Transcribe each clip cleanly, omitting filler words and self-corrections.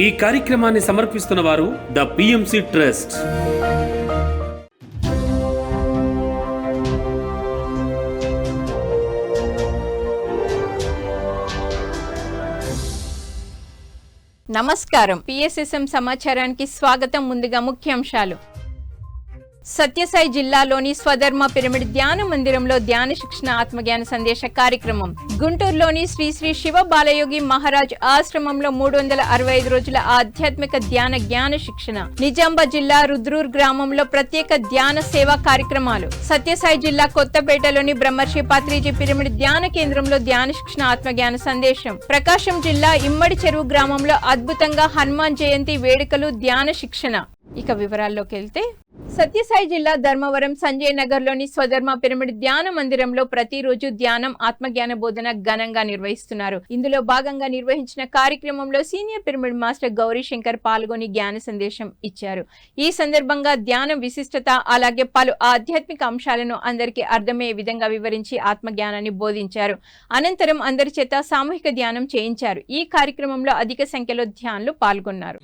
ఈ కార్యక్రమాన్ని సమర్పిస్తున్న వారు ద పిఎంసి ట్రస్ట్. నమస్కారం. పిఎస్ఎస్ఎం సమాచారానికి స్వాగతం. ముందుగా ముఖ్యాంశాలు. సత్యసాయి జిల్లాలోని స్వధర్మ పిరమిడ్ ధ్యాన మందిరంలో ధ్యాన శిక్షణ ఆత్మజ్ఞాన సందేశ కార్యక్రమం. గుంటూరులోని శ్రీ శ్రీ శివ బాలయోగి మహారాజ్ ఆశ్రమంలో 365 రోజుల ఆధ్యాత్మిక జ్ఞాన శిక్షణ. నిజామాబాద్ జిల్లా రుద్రూర్ గ్రామంలో ప్రత్యేక ధ్యాన సేవా కార్యక్రమాలు. సత్యసాయి జిల్లా కొత్తపేటలోని బ్రహ్మర్షి పత్రిజీ పిరమిడ్ ధ్యాన కేంద్రంలో ధ్యాన శిక్షణ ఆత్మజ్ఞాన సందేశం. ప్రకాశం జిల్లా ఇమ్మడి చెరువు గ్రామంలో అద్భుతంగా హనుమాన్ జయంతి వేడుకలు ధ్యాన శిక్షణ. ఇక వివరాల్లోకి వెళ్తే, సత్యసాయి జిల్లా ధర్మవరం సంజయ్ నగర్ లోని స్వధర్మ పిరమిడ్ ధ్యాన మందిరంలో ప్రతిరోజు ధ్యానం ఆత్మజ్ఞాన బోధన ఘనంగా నిర్వహిస్తున్నారు. ఇందులో భాగంగా నిర్వహించిన కార్యక్రమంలో senior pyramid master Gauri Shankar పాల్గొని జ్ఞాన సందేశం ఇచ్చారు. ఈ సందర్భంగా ధ్యానం విశిష్టత అలాగే పలు ఆధ్యాత్మిక అంశాలను అందరికీ అర్థమయ్యే విధంగా వివరించి ఆత్మజ్ఞానాన్ని బోధించారు. అనంతరం అందరి చేత సామూహిక ధ్యానం చేయించారు. ఈ కార్యక్రమంలో అధిక సంఖ్యలో ధ్యానులు పాల్గొన్నారు.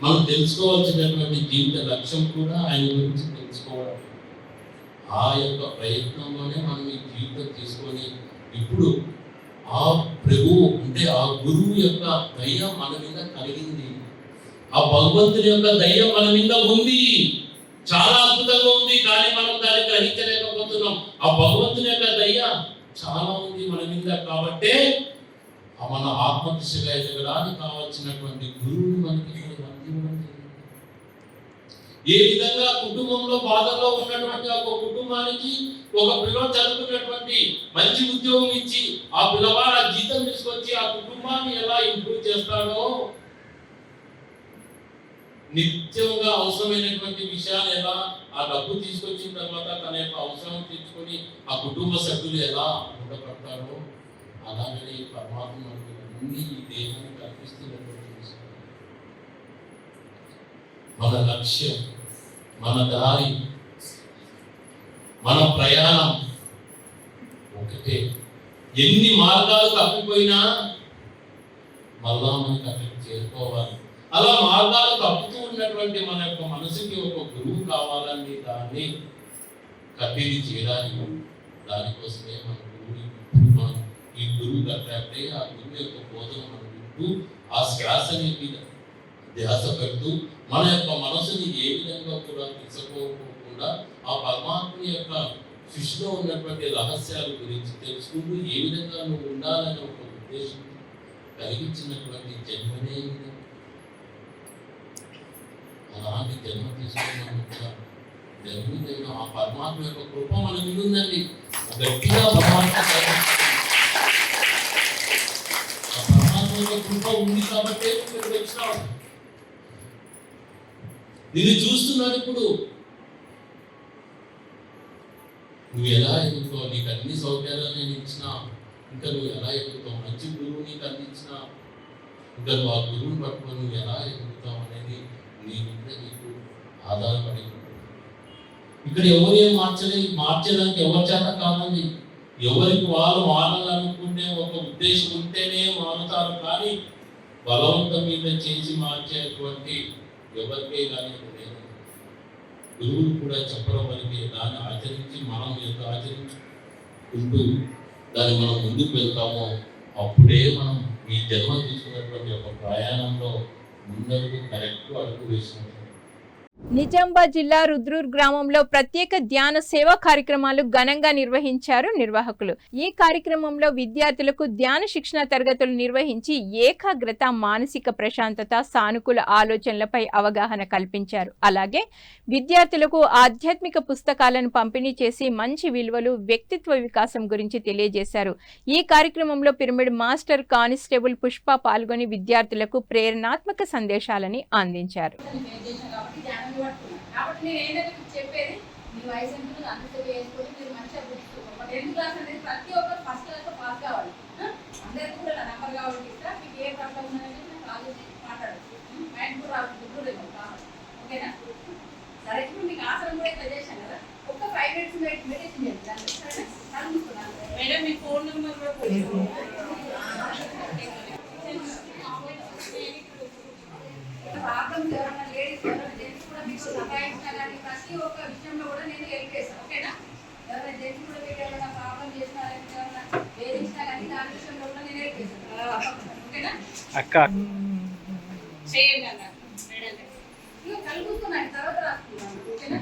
మనం తెలుసుకోవాల్సినటువంటి జీవిత లక్ష్యం కూడా ఆయన గురించి తెలుసుకోవడం. ఆ యొక్క ప్రయత్నంలోనే మనం ఈ జీవితం తీసుకొని ఇప్పుడు ఆ ప్రభువు అంటే ఆ గురువు యొక్క దయ మన మీద కలిగింది. ఆ భగవంతుని యొక్క దయ మన మీద ఉంది, చాలా అద్భుతంగా ఉంది. కానీ మనం దాన్ని గ్రహించలేకపోతున్నాం. ఆ భగవంతుని యొక్క దయ చాలా ఉంది మన మీద. కాబట్టే మన ఆత్మదిశగా ఎదగడానికి కావాల్సినటువంటి గురువుని మనకి ఏ విధంగా కుటుంబంలో బాధల్లో ఉన్నటువంటి ఒక కుటుంబానికి ఒక పిల్లలు చదువుకున్నటువంటి మంచి ఉద్యోగం ఇచ్చి ఆ పిల్లవాడు జీతం తీసుకొచ్చి ఆ కుటుంబాన్ని ఎలా ఇంప్రూవ్ చేస్తాడో, నిత్యంగా అవసరమైనటువంటి విషయాలు ఎలా ఆ డబ్బు తీసుకొచ్చిన తర్వాత తన యొక్క అవసరం తీర్చుకొని ఆ కుటుంబ సభ్యులు ఎలా ఉండబడతారో, అలాగనే పరమాత్మ అన్ని ఈ దేహాన్ని కల్పిస్తున్నటువంటి మన లక్ష్యం, మన దారి, మన ప్రయాణం ఒకటే. ఎన్ని మార్గాలు తప్పిపోయినా మళ్ళా మనకి అక్కడికి చేరుకోవాలి. అలా మార్గాలు తప్పుతూ ఉన్నటువంటి మన యొక్క మనసుకి ఒక గురువు కావాలని దాన్ని కట్టిది చేయడానికి, దానికోసమే మన గురువు మనం ఈ గురువు కట్టాడే ఆ గురువు యొక్క బోధన మనం వింటూ ఆ శ్వాసని మీద ధ్యాస పెడుతూ మన యొక్క మనసుని ఏ విధంగా కూడా తీసుకోకుండా ఆ పరమాత్మ యొక్క సృష్టిలో ఉన్నటువంటి రహస్యాల గురించి తెలుసుకుంటూ ఏ విధంగా నువ్వు ఉండాలని ఒక ఉద్దేశం కలిగించినటువంటి జన్మనే అలాంటి జన్మ తీసుకున్నాను. జన్మ ఆ పరమాత్మ యొక్క కృప మనకి ఉందండి. గట్టిగా పరమాత్మ యొక్క కృప ఉంది కాబట్టి వచ్చినావు. నిన్ను చూస్తున్నాడు. ఇప్పుడు నువ్వు ఎలా ఎదుగుతావు? నీకు అన్ని సౌకర్యాలు నేను ఇచ్చినా ఇంకా నువ్వు ఎలా ఎదుగుతావు? మంచి గురువు నీకు అందించిన ఇంకా నువ్వు ఆ గురువుని పట్టుకొని నువ్వు ఎలా ఎదుగుతావు అనేది నీ మీద నీకు ఆధారపడి. ఇక్కడ ఎవరు ఏం మార్చడానికి ఎవరి చేత కాదండి. ఎవరికి వాళ్ళు మారాలనుకుంటే ఒక ఉద్దేశం ఉంటేనే మారుతారు. కానీ బలవంతం మీద చేసి మార్చేటువంటి ఎవరికే కానీ లేదు. గురువులు కూడా చెప్పడం వరకే. దాన్ని ఆచరించి మనం ఎంత ఆచరించుకుంటూ దాన్ని మనం ముందుకు వెళ్తామో అప్పుడే మనం ఈ జన్మ తీసుకున్నటువంటి ఒక ప్రయాణంలో ముందడుగు కరెక్ట్ అడుగు వేసుకుంటాం. నిజామాబాద్ జిల్లా రుద్రూర్ గ్రామంలో ప్రత్యేక ధ్యాన సేవా కార్యక్రమాలు ఘనంగా నిర్వహించారు నిర్వాహకులు. ఈ కార్యక్రమంలో విద్యార్థులకు ధ్యాన శిక్షణ తరగతులు నిర్వహించి ఏకాగ్రత, మానసిక ప్రశాంతత, సానుకూల ఆలోచనలపై అవగాహన కల్పించారు. అలాగే విద్యార్థులకు ఆధ్యాత్మిక పుస్తకాలను పంపిణీ చేసి మంచి విలువలు, వ్యక్తిత్వ వికాసం గురించి తెలియజేశారు. ఈ కార్యక్రమంలో పిరమిడ్ మాస్టర్ కానిస్టేబుల్ పుష్ప పాల్గొని విద్యార్థులకు ప్రేరణాత్మక సందేశాలని అందించారు. కాబట్టి నేను ఏంటంటే చెప్పేది, మీ వయసు ఎంత అంతసేపు వేసుకొని మీరు మంచిగా గుర్తుకోండి. 10th క్లాస్ అనేది ప్రతి ఒక్కరు ఫస్ట్ క్లాస్లో పాస్ కావాలి. అందరికీ కూడా నా నెంబర్ కాబట్టి ఇస్తా. మీకు ఏ ప్రాబ్లం ఉందనేది నేను కాల్ చేసి మాట్లాడచ్చు. మైండ్ కూడా రాదు కావాలి. ఓకేనా? సరే, ఇప్పుడు మీకు ఆసనం కూడా ఇట్లా చేశాను కదా, ఒక్క 5 minutes మెడిటేషన్ చేయండి. సరేనా? మేడం మీ ఫోన్ నెంబర్ కూడా తప్పకుండా ఓకేనా అక్క చేయండి అన్నారు మేడం ఇంకా కలుగుతున్నాను తర్వాత రాసుకున్నాను ఓకేనా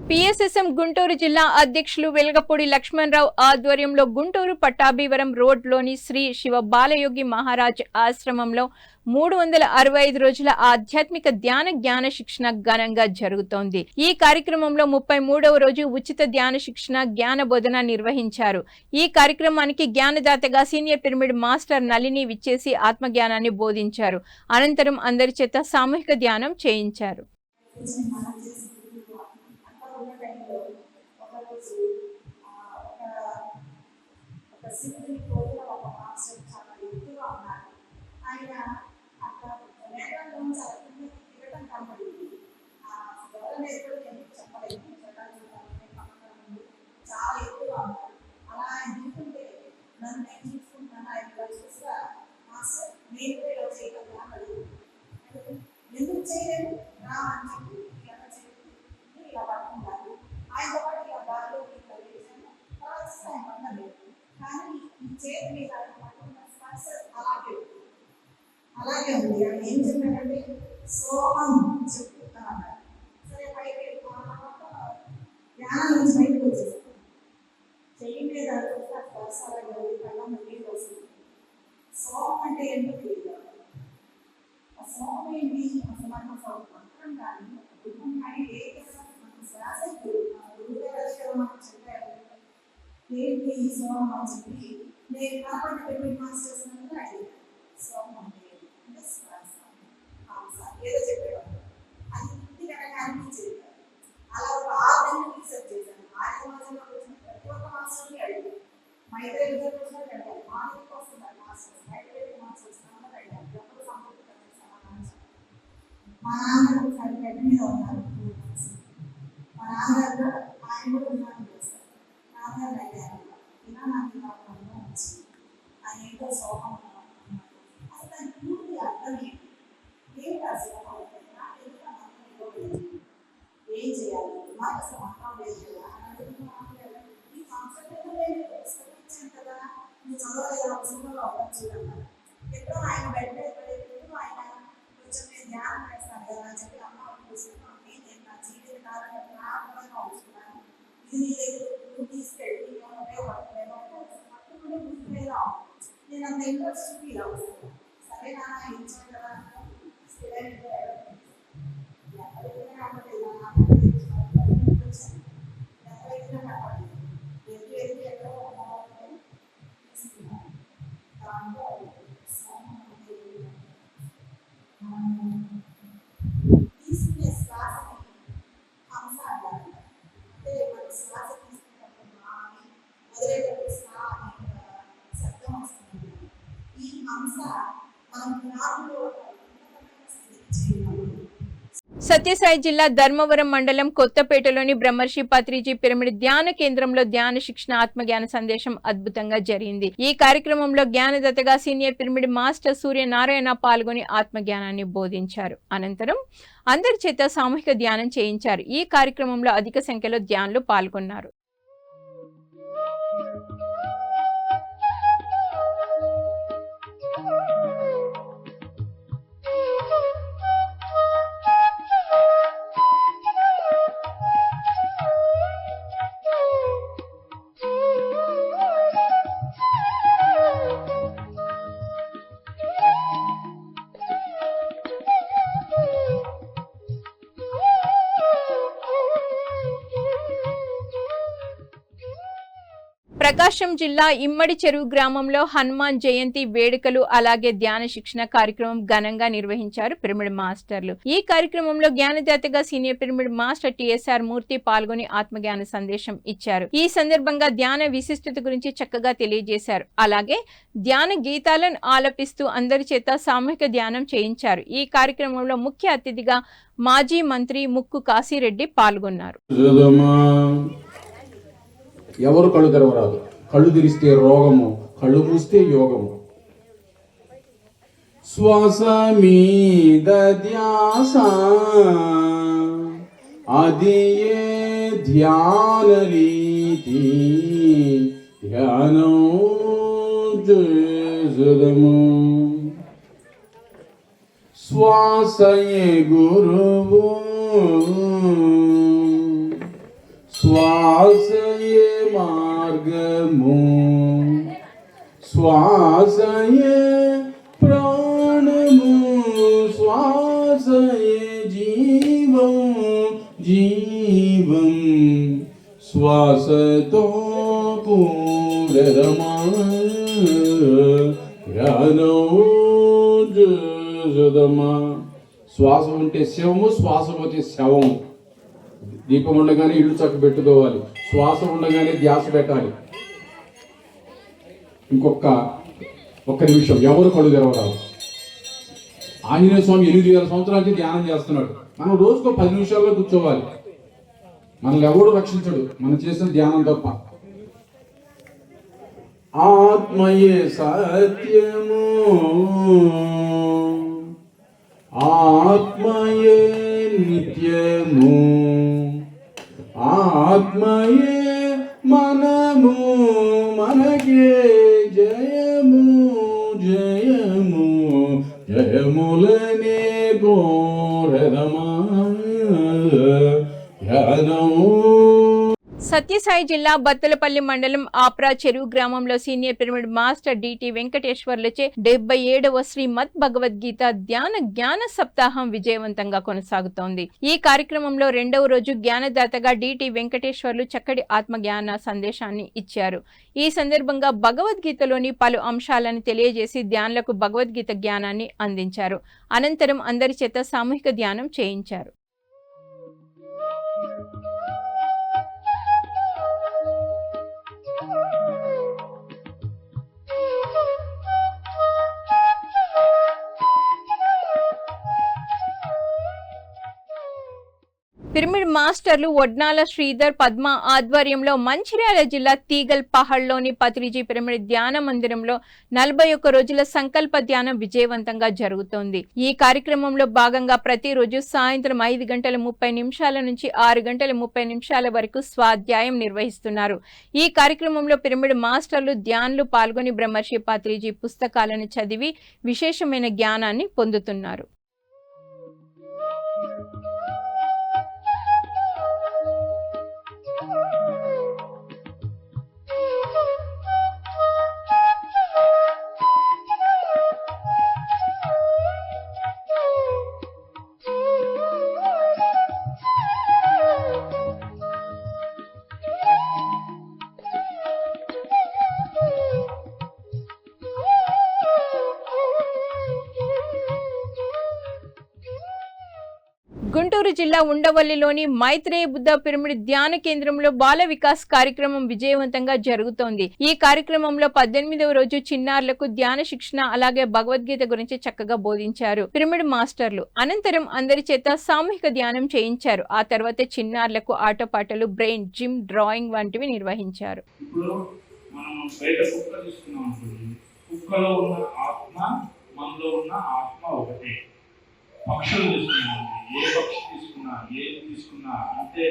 పిఎస్ఎస్ఎం గుంటూరు జిల్లా అధ్యక్షులు వెలగపూడి లక్ష్మణరావు ఆధ్వర్యంలో గుంటూరు పట్టాభివరం రోడ్లోని శ్రీ శివ బాలయోగి మహారాజ్ ఆశ్రమంలో 365 రోజుల ఆధ్యాత్మిక జ్ఞాన శిక్షణ ఘనంగా జరుగుతోంది. ఈ కార్యక్రమంలో 33వ రోజు ఉచిత ధ్యాన శిక్షణ జ్ఞాన బోధన నిర్వహించారు. ఈ కార్యక్రమానికి జ్ఞానదాతగా సీనియర్ పిరమిడ్ మాస్టర్ నళిని విచ్చేసి ఆత్మజ్ఞానాన్ని బోధించారు. అనంతరం అందరి చేత సామూహిక ధ్యానం చేయించారు. ఆయన అక్కడ మేఘాల్లో చదువుకుంటూ తిరగడం కనబడింది. చెప్పలేదు చాలా ఎక్కువగా ఉన్నారు. అలా ఆయన చూస్తుంటే నన్ను నేను చూసుకుంటాను. ఆయన ఇలా చూస్తా మాస్టర్ నేను కూడా ఇలా చేయగలను అన్నాడు. ఎందుకు చేయలేదు రా అని చెప్పి ఇలా చేసి ఇలా పట్టుకుంటారు. ఆయనతో పాటు ఇలా బాగా ఇలా వేసాను. తర్వాత ఆయన పట్టలేదు. కానీ ఈ చేతి మీద పట్టుకున్న స్పర్శ అలాగే ఉంది. ఆయన ఏం చెప్పారంటే సోహం చెప్తున్నాను. సరే పైకి వెళ్ళిపోయిన తర్వాత ధ్యానం నుంచి బయటకు వచ్చేస్తాను. చెయ్యి మీద స్పర్శ అలాగే ఉంది. కళ్ళ నీళ్ళు వస్తుంది. సోహం అంటే ఏంటో తెలియదు. ఆ సోహం ఏంటి అసలు మనం మంత్రం కానీ దుఃఖం కానీ ఏ శ్వాస గురుగారు మనకు చెప్పారు. ఏంటి ఈ సోహం అని చెప్పి నేను కాబట్టి పిరమిడ్ మాస్టర్స్ అడిగాను. సోహం అంటే ఏదో చెప్పేవాడు. అది ఇంటి కనుక అనిపించేది. అలా ఒక 6 నెలలు రీసెర్చ్ చేశాను. ఆర్య సమాజంలో వచ్చిన ప్రతి ఒక్క మాస్టర్ని అడిగాను. మైత్రి రిజర్వేషన్ అడిగాను. మార్నింగ్ వస్తున్నారు మాస్టర్స్, మైత్రి మాస్టర్స్ అడిగాను. ఎప్పుడు సంపూర్ణ సమాధానం. మా నాన్నగారు ఒకసారి బెడ్ మీద ఉన్నారు. మా నాన్నగారు ఆయన కూడా ఉన్నారు చేస్తారు. నాన్నగారు అడిగారు ఇలా నాకు ఇలా ప్రాబ్లం వచ్చింది. ఆయన ఏంటో సోహం అసలు దాని పూర్తి అర్థం ఏంటి? ఏంటి అసలు ఏం చేయాలి? మాకు అసలు మాట్లాడలేదు ఈ సంస్కృతంలో ఇచ్చాను కదా, నువ్వు చదవలేదు అవసరంలో అవ్వచ్చు అన్నారు. ఎప్పుడో ఆయన బెడ్ ఎప్పుడు ఆయన కొంచెం నేను ధ్యానం చేస్తాను కదా అని చెప్పి అమ్మ చూసుకున్నాను. నేను నా జీవిత కాలంలో ప్రారంభంగా ఉంచుకున్నాను. ఇది నీ దగ్గర నువ్వు తీసుకెళ్ళి ఉపయోగపడలేదు పట్టుకుని గుర్తులేదా నేను అంత ఇంట్రెస్ట్ ఫీల్ అవుతాను. సరే నాన్న ఇచ్చాను కదా తీసుకునే శ్వాసని హంస అంటారు. అంటే మన శ్వాస తీసుకున్నప్పుడు వదిలేటప్పుడు స్నా అనే శబ్దం వస్తుంది. ఈ హంస మనం నాలుగులో సత్యసాయి జిల్లా ధర్మవరం మండలం కొత్తపేటలోని బ్రహ్మర్షి పత్రిజీ పిరమిడ్ ధ్యాన కేంద్రంలో ధ్యాన శిక్షణ ఆత్మజ్ఞాన సందేశం అద్భుతంగా జరిగింది. ఈ కార్యక్రమంలో జ్ఞానదత్తగా సీనియర్ పిరమిడ్ మాస్టర్ సూర్యనారాయణ పాల్గొని ఆత్మజ్ఞానాన్ని బోధించారు. అనంతరం అందరి చేత సామూహిక ధ్యానం చేయించారు. ఈ కార్యక్రమంలో అధిక సంఖ్యలో ధ్యానులు పాల్గొన్నారు. ప్రకాశం జిల్లా ఇమ్మడి చెరువు గ్రామంలో హనుమాన్ జయంతి వేడుకలు అలాగే ధ్యాన శిక్షణ కార్యక్రమం ఘనంగా నిర్వహించారు పిరమిడ్ మాస్టర్లు. ఈ కార్యక్రమంలో జ్ఞానదాతగా సీనియర్ పిరమిడ్ మాస్టర్ టిఎస్ఆర్ మూర్తి పాల్గొని ఆత్మజ్ఞాన సందేశం ఇచ్చారు. ఈ సందర్భంగా ధ్యాన విశిష్టత గురించి చక్కగా తెలియజేశారు. అలాగే ధ్యాన గీతాలను ఆలపిస్తూ అందరి చేత సామూహిక ధ్యానం చేయించారు. ఈ కార్యక్రమంలో ముఖ్య అతిథిగా మాజీ మంత్రి ముక్కు కాశీరెడ్డి పాల్గొన్నారు. ఎవరు కళ్ళు తెరవరాదు. కళ్ళు తెరిస్తే రోగము, కళ్ళు మూస్తే యోగము. శ్వాస మీద ధ్యాస అది ధ్యాన రీతి ధ్యానం చేసదము. శ్వాసయే గురువు శ్వాసయే మార్గము శ్వాసయే ప్రాణము శ్వాసయే జీవం జీవం శ్వాసతో కూడరమా శ్వాస ఉంటే శవము, శ్వాస పోతే శవం. దీపం ఉండగానే ఇల్లు చక్క పెట్టుకోవాలి, శ్వాస ఉండగానే ధ్యాస పెట్టాలి. ఒక్క నిమిషం ఎవరు కళ్ళు తెరవరాదు. ఆంజనేయ స్వామి 8,000 సంవత్సరాల నుంచి ధ్యానం చేస్తున్నాడు. మనం రోజుకో 10 నిమిషాల్లో కూర్చోవాలి. మనల్ని ఎవడు రక్షించడు మనం చేసిన ధ్యానం తప్ప. ఆత్మయే సత్యము ఆత్మయే నిత్యము ఆత్మయే మనము మనకే జయము జయము జయములనే గోరమా ధ్యానము. సత్యసాయి జిల్లా బత్తలపల్లి మండలం ఆప్రా చెరువు గ్రామంలో సీనియర్ పిరమిడ్ మాస్టర్ డిటి వెంకటేశ్వర్లచే 77వ శ్రీమద్ భగవద్గీత ధ్యాన జ్ఞాన సప్తాహం విజయవంతంగా కొనసాగుతోంది. ఈ కార్యక్రమంలో 2వ రోజు జ్ఞానదాతగా డిటి వెంకటేశ్వర్లు చక్కటి ఆత్మజ్ఞాన సందేశాన్ని ఇచ్చారు. ఈ సందర్భంగా భగవద్గీతలోని పలు అంశాలను తెలియజేసి ధ్యానులకు భగవద్గీత జ్ఞానాన్ని అందించారు. అనంతరం అందరి చేత సామూహిక ధ్యానం చేయించారు. పిరమిడ్ మాస్టర్లు వడ్నాల శ్రీధర్ పద్మ ఆధ్వర్యంలో మంచిర్యాల జిల్లా తీగల్ పహాడ్లోని పత్రిజీ పిరమిడ్ ధ్యాన మందిరంలో 41 రోజుల సంకల్ప ధ్యానం విజయవంతంగా జరుగుతోంది. ఈ కార్యక్రమంలో భాగంగా ప్రతిరోజు సాయంత్రం 5:30 నుంచి 6:30 వరకు స్వాధ్యాయం నిర్వహిస్తున్నారు. ఈ కార్యక్రమంలో పిరమిడ్ మాస్టర్లు ధ్యానులు పాల్గొని బ్రహ్మర్షి పత్రిజీ పుస్తకాలను చదివి విశేషమైన జ్ఞానాన్ని పొందుతున్నారు. గుంటూరు జిల్లా ఉండవల్లిలోని మైత్రేయ బుద్ధ పిరమిడ్ ధ్యాన కేంద్రంలో బాల వికాస్ కార్యక్రమం విజయవంతంగా జరుగుతోంది. ఈ కార్యక్రమంలో 18వ రోజు చిన్నారులకు ధ్యాన శిక్షణ అలాగే భగవద్గీత గురించి చక్కగా బోధించారు పిరమిడ్ మాస్టర్లు. అనంతరం అందరి చేత సామూహిక ధ్యానం చేయించారు. ఆ తర్వాత చిన్నారులకు ఆటపాటలు, బ్రెయిన్ జిమ్, డ్రాయింగ్ వంటివి నిర్వహించారు. పక్షులు తీసుకున్నాం, ఏ పక్షి తీసుకున్నా ఏది తీసుకున్నా అంటే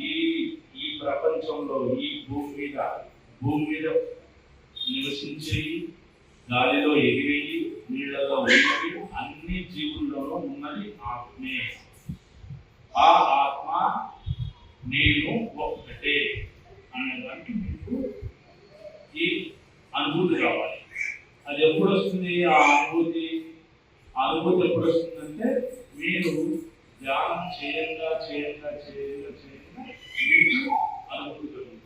ఈ ప్రపంచంలో ఈ భూమి మీద నివసించేవి, గాలిలో ఎగిరేవి, నీళ్లలో ఉన్నవి అన్ని జీవుల్లోనూ ఉన్నది ఆత్మే. ఆ ఆత్మ నేను ఒక్కటే అనేదానికి మీకు ఈ అనుభూతి కావాలి. అది ఎప్పుడు వస్తుంది? ఆ అనుభూతి ఎప్పుడు వస్తుందంటే మీరు ధ్యానం చేయంగా మీకు అనుభూతి కలుగుతుంది.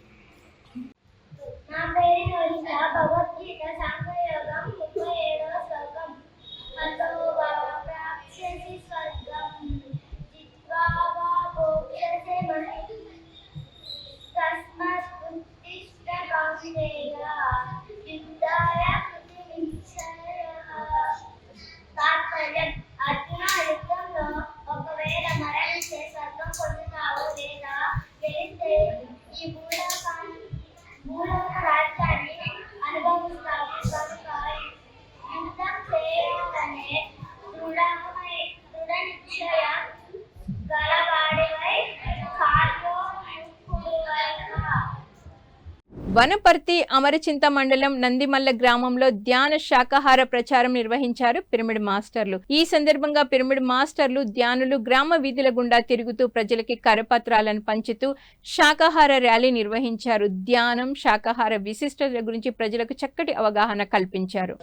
వనపర్తి అమరచింత మండలం నందిమల్ల గ్రామంలో ధ్యాన శాకాహార ప్రచారం నిర్వహించారు పిరమిడ్ మాస్టర్లు. ఈ సందర్భంగా పిరమిడ్ మాస్టర్లు ధ్యానులు గ్రామ వీధుల గుండా తిరుగుతూ ప్రజలకి కరపత్రాలను పంచుతూ శాకాహార ర్యాలీ నిర్వహించారు. ధ్యానం, శాకాహార విశిష్టత గురించి ప్రజలకు చక్కటి అవగాహన కల్పించారు.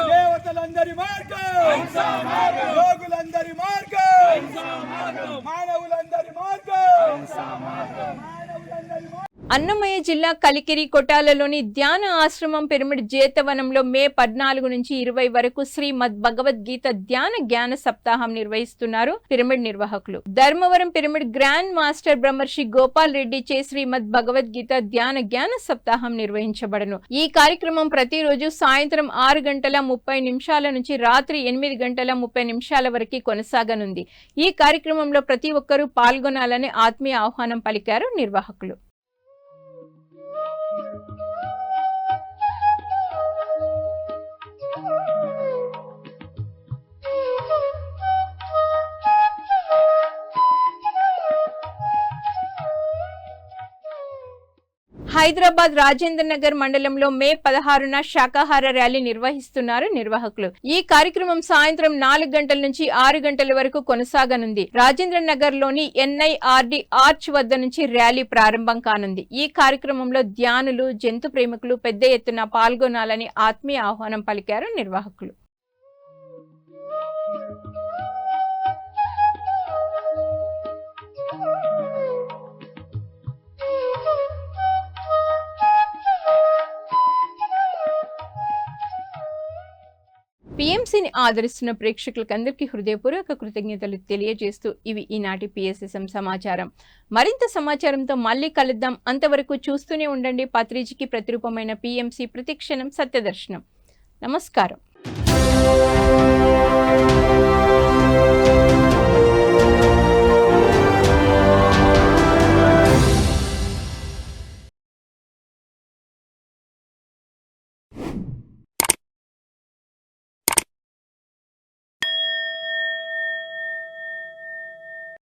దేవతలందరి మార్గం, యోగులందరి మార్గం, మానవులందరి మార్గం. అన్నమయ్య జిల్లా కలికిరి కొటాలలోని ధ్యాన ఆశ్రమం పిరమిడ్ జేతవనంలో మే 14 నుంచి 20 వరకు శ్రీమద్ భగవద్గీత ధ్యాన జ్ఞాన సప్తాహం నిర్వహిస్తున్నారు పిరమిడ్ నిర్వాహకులు. ధర్మవరం పిరమిడ్ గ్రాండ్ మాస్టర్ బ్రహ్మర్షి గోపాల్ రెడ్డి చే శ్రీమద్ భగవద్గీత ధ్యాన జ్ఞాన సప్తాహం నిర్వహించబడను. ఈ కార్యక్రమం ప్రతిరోజు సాయంత్రం 6:30 నుంచి రాత్రి 8:30 వరకు కొనసాగనుంది. ఈ కార్యక్రమంలో ప్రతి ఒక్కరూ పాల్గొనాలని ఆత్మీయ ఆహ్వానం పలికారు నిర్వాహకులు. హైదరాబాద్ రాజేంద్ర నగర్ మండలంలో మే 16న శాకాహార ర్యాలీ నిర్వహిస్తున్నారు నిర్వాహకులు. ఈ కార్యక్రమం సాయంత్రం 4 గంటల నుంచి 6 గంటల వరకు కొనసాగనుంది. రాజేంద్ర నగర్ లోని NIRD ఆర్చ్ వద్ద నుంచి ర్యాలీ ప్రారంభం కానుంది. ఈ కార్యక్రమంలో ధ్యానులు, జంతు ప్రేమికులు పెద్ద ఎత్తున పాల్గొనాలని ఆత్మీయ ఆహ్వానం పలికారు నిర్వాహకులు. PMCని ఆదరిస్తున్న ప్రేక్షకులకందరికీ హృదయపూర్వక కృతజ్ఞతలు తెలియజేస్తూ ఇవి ఈనాటి PSSM సమాచారం. మరింత సమాచారంతో మళ్ళీ కలుద్దాం. అంతవరకు చూస్తూనే ఉండండి పత్రిజీకి ప్రతిరూపమైన PMC ప్రతిక్షణం సత్యదర్శనం. నమస్కారం.